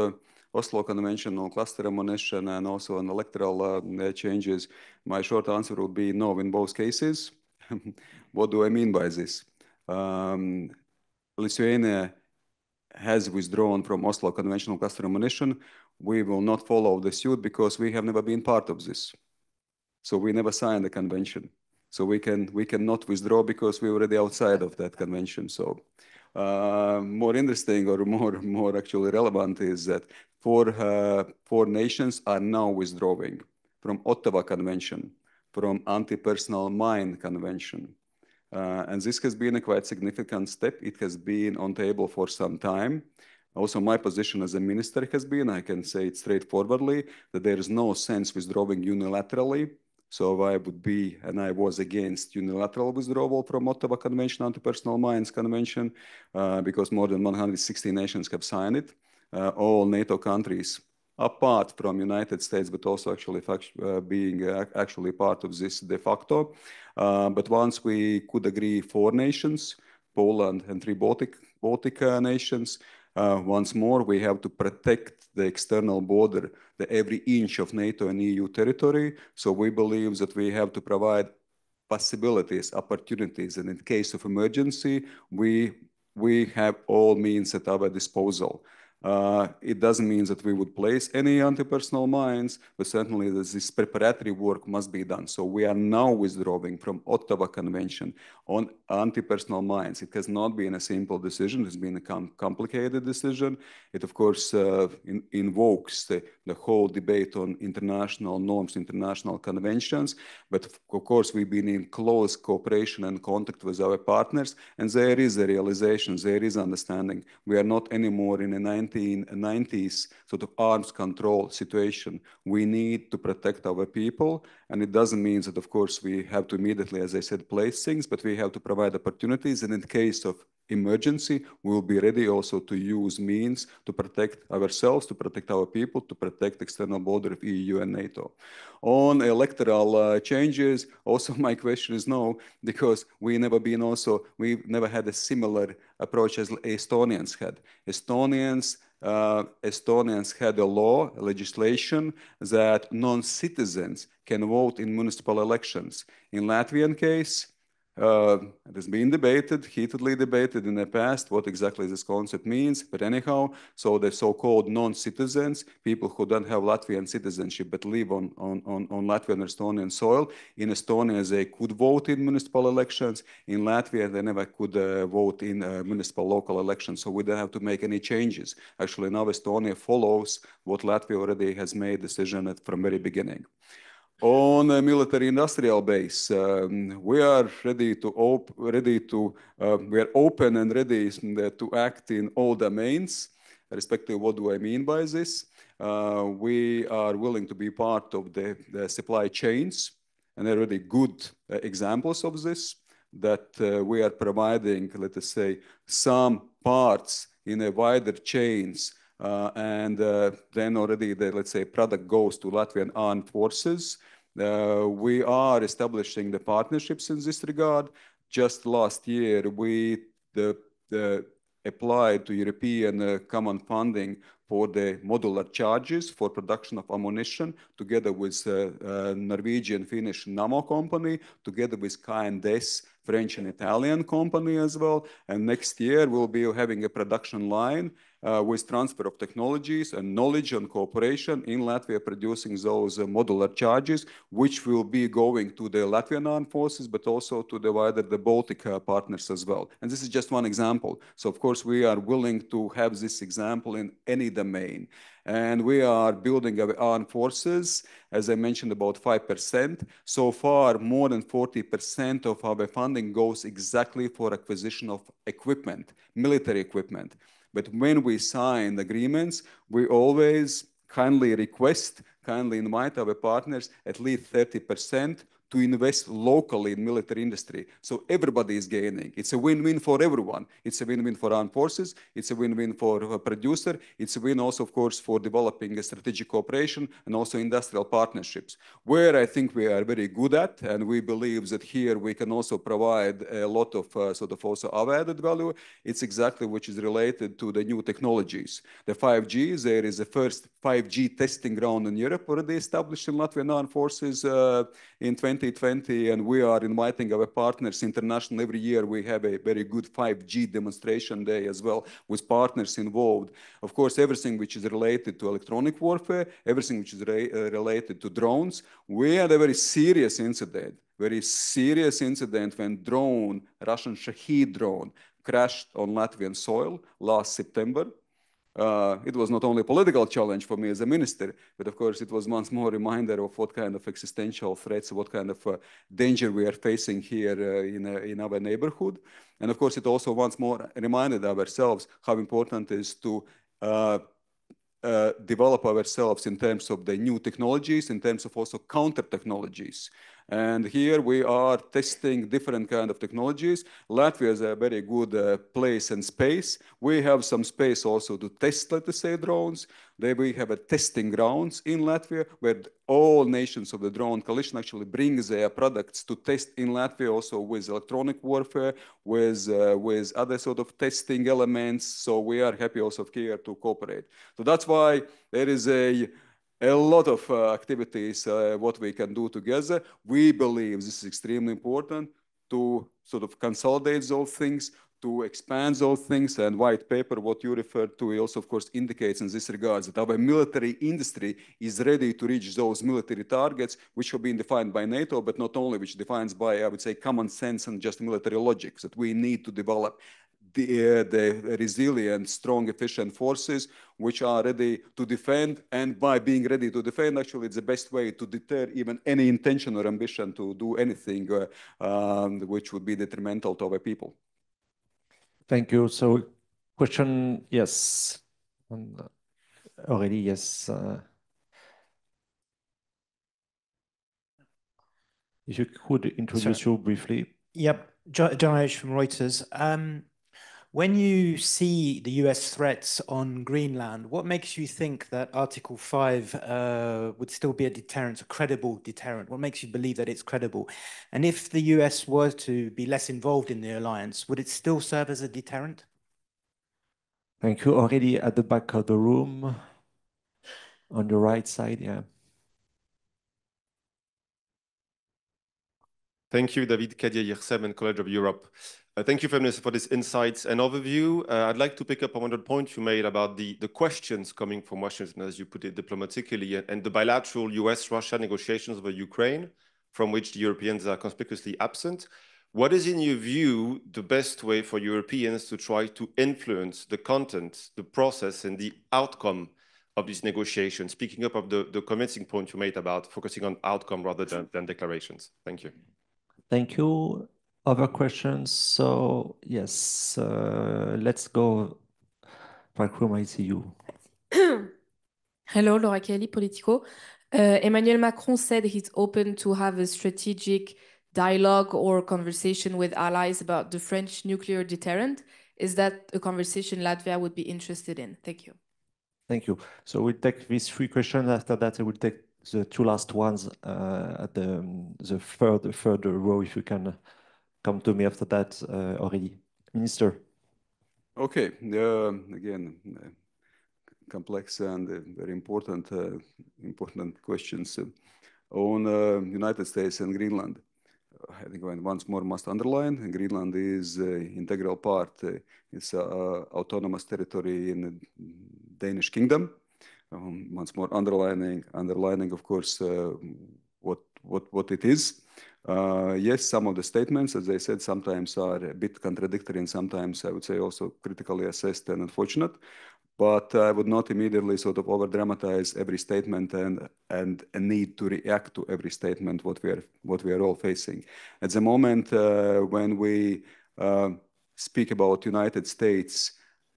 Oslo Convention on cluster ammunition and also on electoral changes, my short answer would be no in both cases. What do I mean by this? Lithuania has withdrawn from Oslo Convention on cluster ammunition. We will not follow the suit because we have never been part of this. So we never signed the convention. So we cannot withdraw because we're already outside of that convention. So more interesting or more actually relevant is that four nations are now withdrawing from Ottawa Convention, from Anti-Personnel Mine Convention. And this has been a quite significant step. It has been on table for some time. Also, my position as a minister has been, I can say it straightforwardly, that there is no sense withdrawing unilaterally. So I would be, and I was against unilateral withdrawal from Ottawa Convention, Anti-Personnel Mines Convention, because more than 160 nations have signed it. All NATO countries, apart from United States, but also actually being actually part of this de facto. But once we could agree 4 nations, Poland and 3 Baltic nations, once more, we have to protect the external border, the every inch of NATO and EU territory. So we believe that we have to provide possibilities, opportunities, and in case of emergency, we have all means at our disposal. It doesn't mean that we would place any anti-personnel mines, but certainly this preparatory work must be done. So we are now withdrawing from Ottawa Convention on anti-personnel mines. It has not been a simple decision. It's been a complicated decision. It, of course, invokes the whole debate on international norms, international conventions. But of course, we've been in close cooperation and contact with our partners, and there is a realization, there is understanding. We are not anymore in a 1990s sort of arms control situation. We need to protect our people, and it doesn't mean that, of course, we have to immediately, as I said, place things, but we have to provide opportunities, and in case of emergency, we will be ready also to use means to protect ourselves, to protect our people, to protect external border of EU and NATO. On electoral changes, also my question is no, because we've never had a similar approach as Estonians had. Estonians had a law, a legislation that non-citizens can vote in municipal elections. In Latvian case, it has been debated, heatedly debated in the past, what exactly this concept means. But anyhow, so the so-called non-citizens, people who don't have Latvian citizenship but live on Latvian or Estonian soil, in Estonia they could vote in municipal elections. In Latvia, they never could vote in municipal local elections. So we don't have to make any changes. Actually, now Estonia follows what Latvia already has made decision from very beginning. On a military industrial base, we are we are open and ready to act in all domains. Respectively, what do I mean by this? We are willing to be part of the supply chains, and there are really good examples of this, that we are providing, let us say, some parts in a wider chains, and then already the, let's say, product goes to Latvian armed forces. We are establishing the partnerships in this regard. Just last year, we applied to European common funding for the modular charges for production of ammunition, together with Norwegian, Finnish Namo company, together with K&S, French and Italian company as well. And next year, we'll be having a production line with transfer of technologies and knowledge and cooperation in Latvia, producing those modular charges, which will be going to the Latvian armed forces, but also to the wider the Baltic partners as well. And this is just one example. So of course, we are willing to have this example in any domain. And we are building our armed forces, as I mentioned, about 5%. So far, more than 40% of our funding goes exactly for acquisition of equipment, military equipment. But when we sign agreements, we always kindly invite our partners at least 30% to invest locally in military industry. So everybody is gaining. It's a win-win for everyone. It's a win-win for armed forces. It's a win-win for a producer. It's a win also, of course, for developing a strategic cooperation and also industrial partnerships, where I think we are very good at. And we believe that here we can also provide a lot of sort of also our added value. It's exactly which is related to the new technologies. The 5G, there is the first 5G testing ground in Europe already established in Latvian armed forces in 2020, and we are inviting our partners internationally. Every year we have a very good 5G demonstration day as well, with partners involved. Of course, everything which is related to electronic warfare, everything which is related to drones. We had a very serious incident when Russian Shahed drone crashed on Latvian soil last September. It was not only a political challenge for me as a minister, but of course it was once more a reminder of what kind of existential threats, what kind of danger we are facing here in our neighborhood. And of course it also once more reminded ourselves how important it is to develop ourselves in terms of the new technologies, in terms of also counter technologies. And here we are testing different kind of technologies. Latvia is a very good place and space. We have some space also to test, let us say, drones. There we have a testing grounds in Latvia where all nations of the drone coalition actually brings their products to test in Latvia, also with electronic warfare, with other sort of testing elements. So we are happy also here to cooperate. So that's why there is a lot of activities what we can do together. We believe this is extremely important to sort of consolidate those things, to expand those things, and white paper, what you referred to, also of course indicates in this regard that our military industry is ready to reach those military targets which have been defined by NATO, but not only, which defines by, I would say, common sense and just military logic, that we need to develop the resilient, strong, efficient forces which are ready to defend. And by being ready to defend, actually, it's the best way to deter even any intention or ambition to do anything which would be detrimental to our people. Thank you. So, question, yes. Already, yes. If you could introduce you briefly. Yep, John H. from Reuters. When you see the US threats on Greenland, what makes you think that Article 5 would still be a deterrent, a credible deterrent? What makes you believe that it's credible? And if the US were to be less involved in the alliance, would it still serve as a deterrent? Thank you. Already at the back of the room, on the right side, yeah. Thank you, David Kadia, 7 College of Europe. Thank you, Feminist, for this insights and overview. I'd like to pick up on one of the points you made about the questions coming from Washington, as you put it diplomatically, and the bilateral US-Russia negotiations over Ukraine, from which the Europeans are conspicuously absent. What is, in your view, the best way for Europeans to try to influence the content, the process, and the outcome of these negotiations? Speaking up of the convincing point you made about focusing on outcome rather than declarations. Thank you. Thank you. Other questions? So, yes, let's go. Back room, I see you. Hello, Laura Kelly, Politico. Emmanuel Macron said he's open to have a strategic dialogue or conversation with allies about the French nuclear deterrent. Is that a conversation Latvia would be interested in? Thank you. Thank you. So we'll take these 3 questions. After that, I will take the 2 last ones at the third row, if you can come to me after that already. Minister. Okay. Again, complex and very important questions on United States and Greenland. I think once more must underline, Greenland is an integral part. It's autonomous territory in the Danish kingdom. Once more underlining, of course, what it is. Yes, some of the statements, as I said, sometimes are a bit contradictory and sometimes I would say also critically assessed and unfortunate. But I would not immediately sort of over-dramatize every statement and a need to react to every statement what we are all facing. At the moment, when we speak about United States,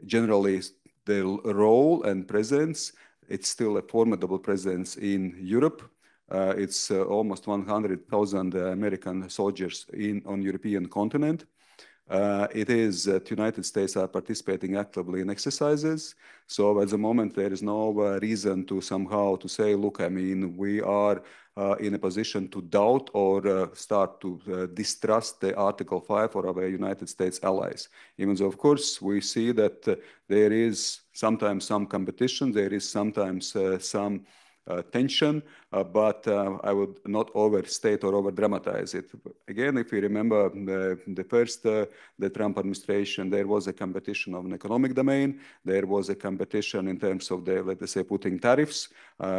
generally the role and presence, it's still a formidable presence in Europe. It's almost 100,000 American soldiers on European continent. It is that United States are participating actively in exercises. So at the moment, there is no reason to somehow to say, look, I mean, we are in a position to doubt or start to distrust the Article 5 for our United States allies. Even though, of course, we see that there is sometimes some competition, there is sometimes some tension, but I would not overstate or over-dramatize it. Again, if you remember the first, the Trump administration, there was a competition of an economic domain. There was a competition in terms of the, let us say, putting tariffs.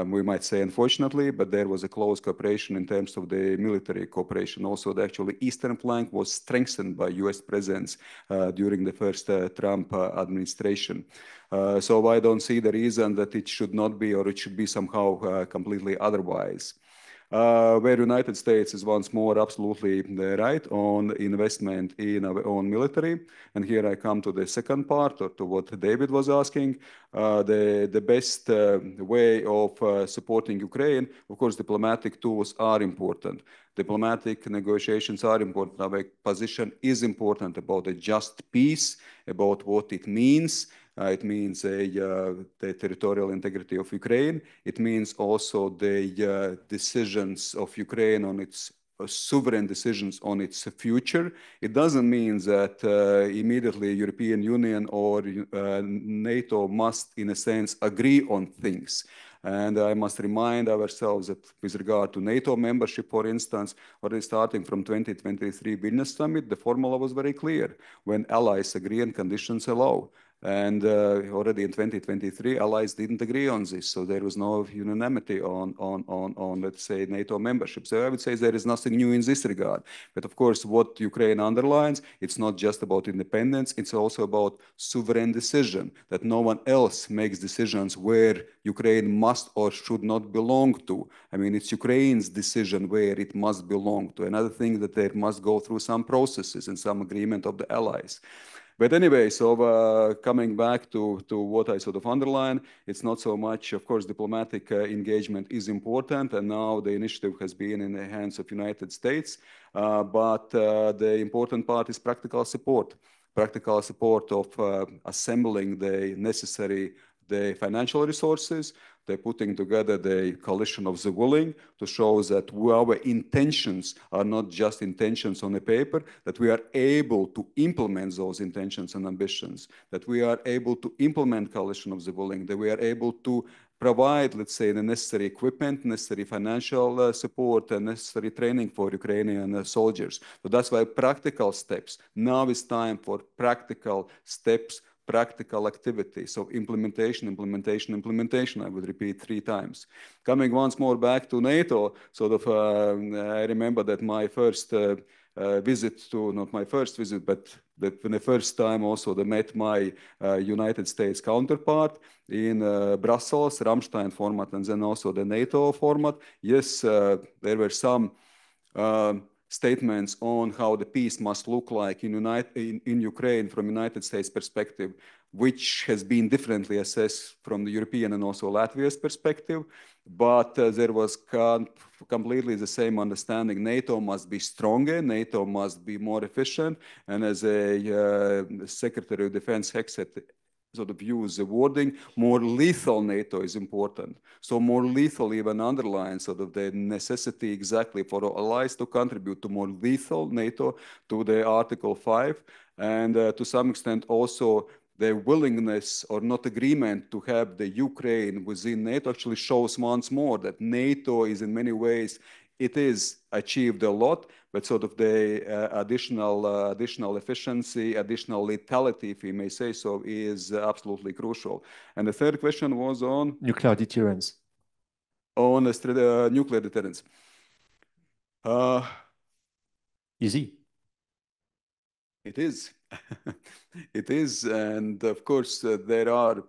We might say, unfortunately, but there was a close cooperation in terms of the military cooperation. Also, the actually eastern flank was strengthened by US presence during the first Trump administration. So I don't see the reason that it should not be or it should be somehow completely otherwise. where United States is once more absolutely right on investment in our own military. And here I come to the second part, or to what David was asking. The best way of supporting Ukraine, of course, diplomatic tools are important. Diplomatic negotiations are important. Our position is important about a just peace, about what it means. It means the territorial integrity of Ukraine. It means also the decisions of Ukraine on its sovereign decisions on its future. It doesn't mean that immediately European Union or NATO must, in a sense, agree on things. And I must remind ourselves that with regard to NATO membership, for instance, already starting from 2023 Vilnius summit, the formula was very clear: when allies agree and conditions allow. And already in 2023, allies didn't agree on this, so there was no unanimity on let's say, NATO membership. So I would say there is nothing new in this regard. But of course, what Ukraine underlines, it's not just about independence, it's also about sovereign decision, that no one else makes decisions where Ukraine must or should not belong to. I mean, it's Ukraine's decision where it must belong to. Another thing, that they must go through some processes and some agreement of the allies. But anyway, so coming back to what I sort of underline, it's not so much, of course, diplomatic engagement is important, and now the initiative has been in the hands of United States, but the important part is practical support of assembling the necessary financial resources. They're putting together the coalition of the willing to show that our intentions are not just intentions on a paper, that we are able to implement those intentions and ambitions, that we are able to implement coalition of the willing, that we are able to provide, let's say, the necessary equipment, necessary financial support, and necessary training for Ukrainian soldiers. So that's why practical steps. Now is time for practical steps, practical activity. So implementation, implementation, implementation, I would repeat 3 times. Coming once more back to NATO, sort of, I remember that my first visit to, not my first visit, but when the first time also they met my United States counterpart in Brussels, Ramstein format, and then also the NATO format. Yes, there were some statements on how the peace must look like in Ukraine from United States perspective, which has been differently assessed from the European and also Latvia's perspective. But there was completely the same understanding. NATO must be stronger, NATO must be more efficient, and as a Secretary of Defense Hexet sort of use the wording, more lethal NATO is important. So more lethal even underlines sort of the necessity exactly for allies to contribute to more lethal NATO, to the Article 5, and to some extent also the willingness or not agreement to have the Ukraine within NATO actually shows once more that NATO is in many ways, it is achieved a lot, but sort of the additional efficiency, additional lethality, if we may say so, is absolutely crucial. And the third question was on? Nuclear deterrence. On nuclear deterrence. Easy. It is. It is. And of course, there are,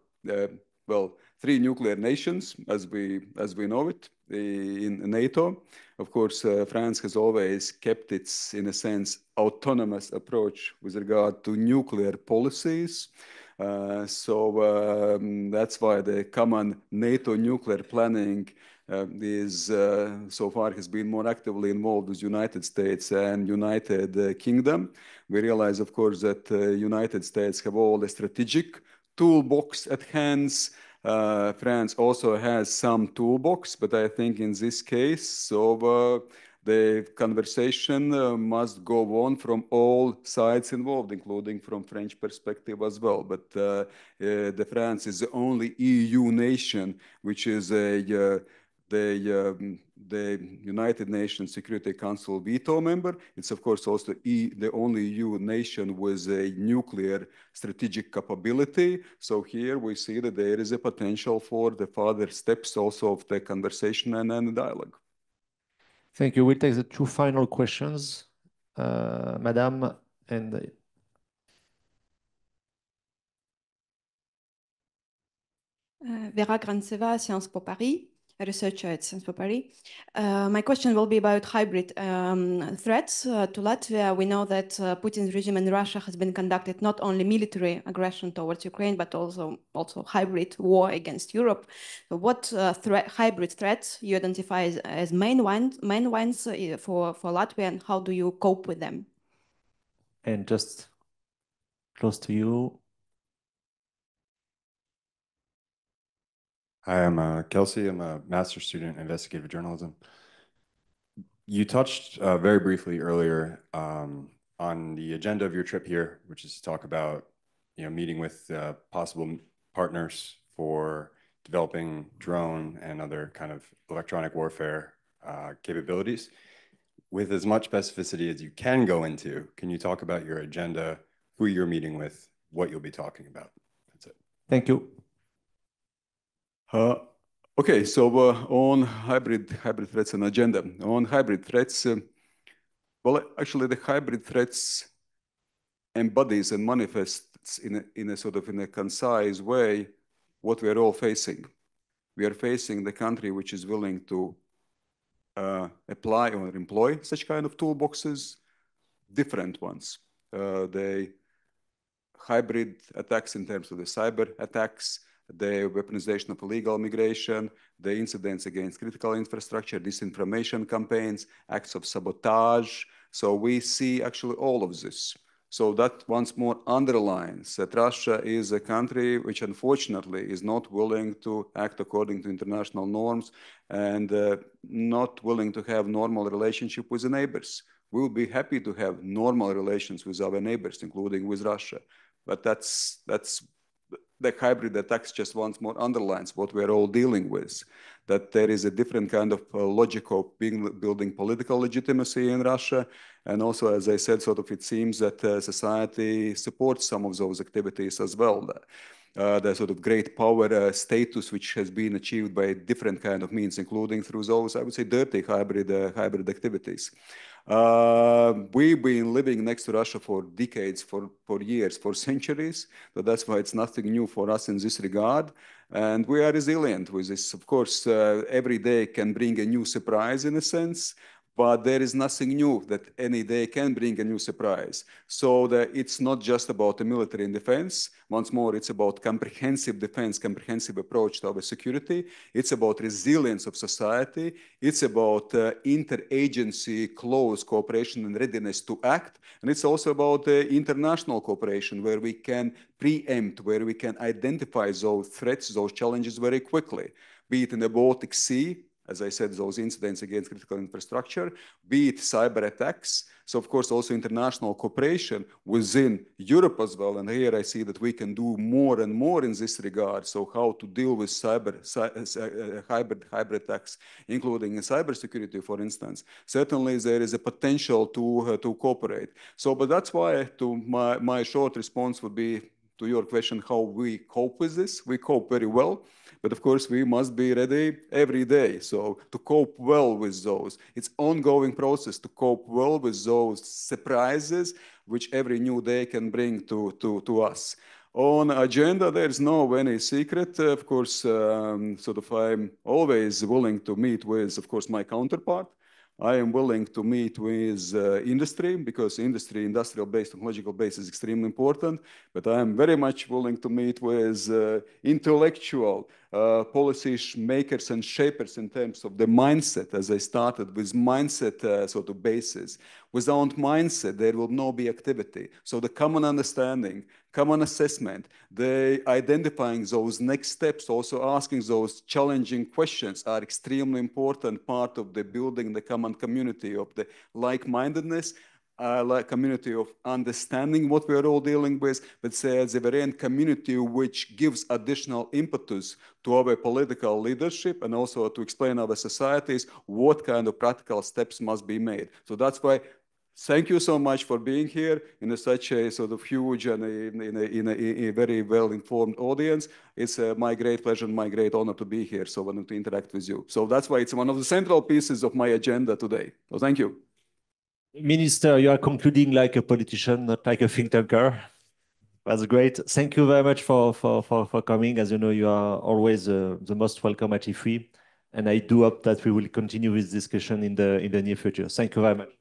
well, 3 nuclear nations, as we know it, in NATO. Of course, France has always kept its, in a sense, autonomous approach with regard to nuclear policies. So that's why the common NATO nuclear planning is so far has been more actively involved with United States and United Kingdom. We realize, of course, that United States have all the strategic toolbox at hands. France also has some toolbox, but I think in this case, so the conversation must go on from all sides involved, including from French perspective as well. But the France is the only EU nation which is the United Nations Security Council veto member. It's of course also the only EU nation with a nuclear strategic capability. So here we see that there is a potential for the further steps also of the conversation and the dialogue. Thank you. We'll take the 2 final questions. Madame and... Vera Grantseva, Sciences Po Paris. a researcher at Sciences Po Paris. My question will be about hybrid threats to Latvia. We know that Putin's regime in Russia has been conducted not only military aggression towards Ukraine, but also hybrid war against Europe. So what hybrid threats you identify as main ones for Latvia, and how do you cope with them? And just close to you. Hi, I'm Kelsey. I'm a master's student in investigative journalism. You touched very briefly earlier on the agenda of your trip here, which is to talk about meeting with possible partners for developing drone and other kind of electronic warfare capabilities. With as much specificity as you can go into, can you talk about your agenda, who you're meeting with, what you'll be talking about? That's it. Thank you. Okay, so on hybrid threats and agenda. On hybrid threats, well, actually the hybrid threats embodies and manifests in a sort of in a concise way what we are all facing. We are facing the country which is willing to apply or employ such kind of toolboxes, different ones. The hybrid attacks in terms of the cyber attacks, the weaponization of illegal migration, the incidents against critical infrastructure, disinformation campaigns, acts of sabotage. So we see actually all of this. So that once more underlines that Russia is a country which unfortunately is not willing to act according to international norms and not willing to have normal relationship with the neighbors. We will be happy to have normal relations with our neighbors, including with Russia. But that's the hybrid attacks just once more underlines what we're all dealing with, that there is a different kind of logic of building political legitimacy in Russia. And also, as I said, sort of it seems that society supports some of those activities as well. The sort of great power status which has been achieved by different kind of means, including through those, I would say, dirty hybrid activities. We've been living next to Russia for decades, for years, for centuries. So that's why it's nothing new for us in this regard. And we are resilient with this. Of course, every day can bring a new surprise in a sense, but there is nothing new that any day can bring a new surprise. So it's not just about the military and defense. Once more, it's about comprehensive defense, comprehensive approach to our security. It's about resilience of society. It's about interagency, close cooperation and readiness to act. And it's also about international cooperation where we can preempt, where we can identify those threats, those challenges very quickly, be it in the Baltic Sea, as I said, those incidents against critical infrastructure, be it cyber attacks. So, of course, also international cooperation within Europe as well. And here I see that we can do more and more in this regard. So how to deal with hybrid attacks, including in cybersecurity, for instance. Certainly, there is a potential to cooperate. So, but that's why my short response would be to your question, how we cope with this. We cope very well. But of course, we must be ready every day. So to cope well with those, it's ongoing process to cope well with those surprises, which every new day can bring to us. On agenda, there's no any secret. Of course, sort of I'm always willing to meet with, of course, my counterpart. I am willing to meet with industry because industrial base, technological base is extremely important. But I am very much willing to meet with intellectual policy makers and shapers in terms of the mindset, as I started with mindset sort of basis. Without mindset, there will not be activity. So the common understanding, common assessment, the identifying those next steps, also asking those challenging questions are extremely important part of the building the common community of the like-mindedness, like community of understanding what we are all dealing with, but say as a very end community which gives additional impetus to our political leadership and also to explain our societies what kind of practical steps must be made. So that's why thank you so much for being here in such a sort of huge and in a very well-informed audience. It's my great pleasure and my great honor to be here. So I wanted to interact with you. So that's why it's one of the central pieces of my agenda today. So thank you. Minister, you are concluding like a politician, not like a think tanker. That's great. Thank you very much for coming. As you know, you are always the most welcome at Ifri. And I do hope that we will continue this discussion in the near future. Thank you very much.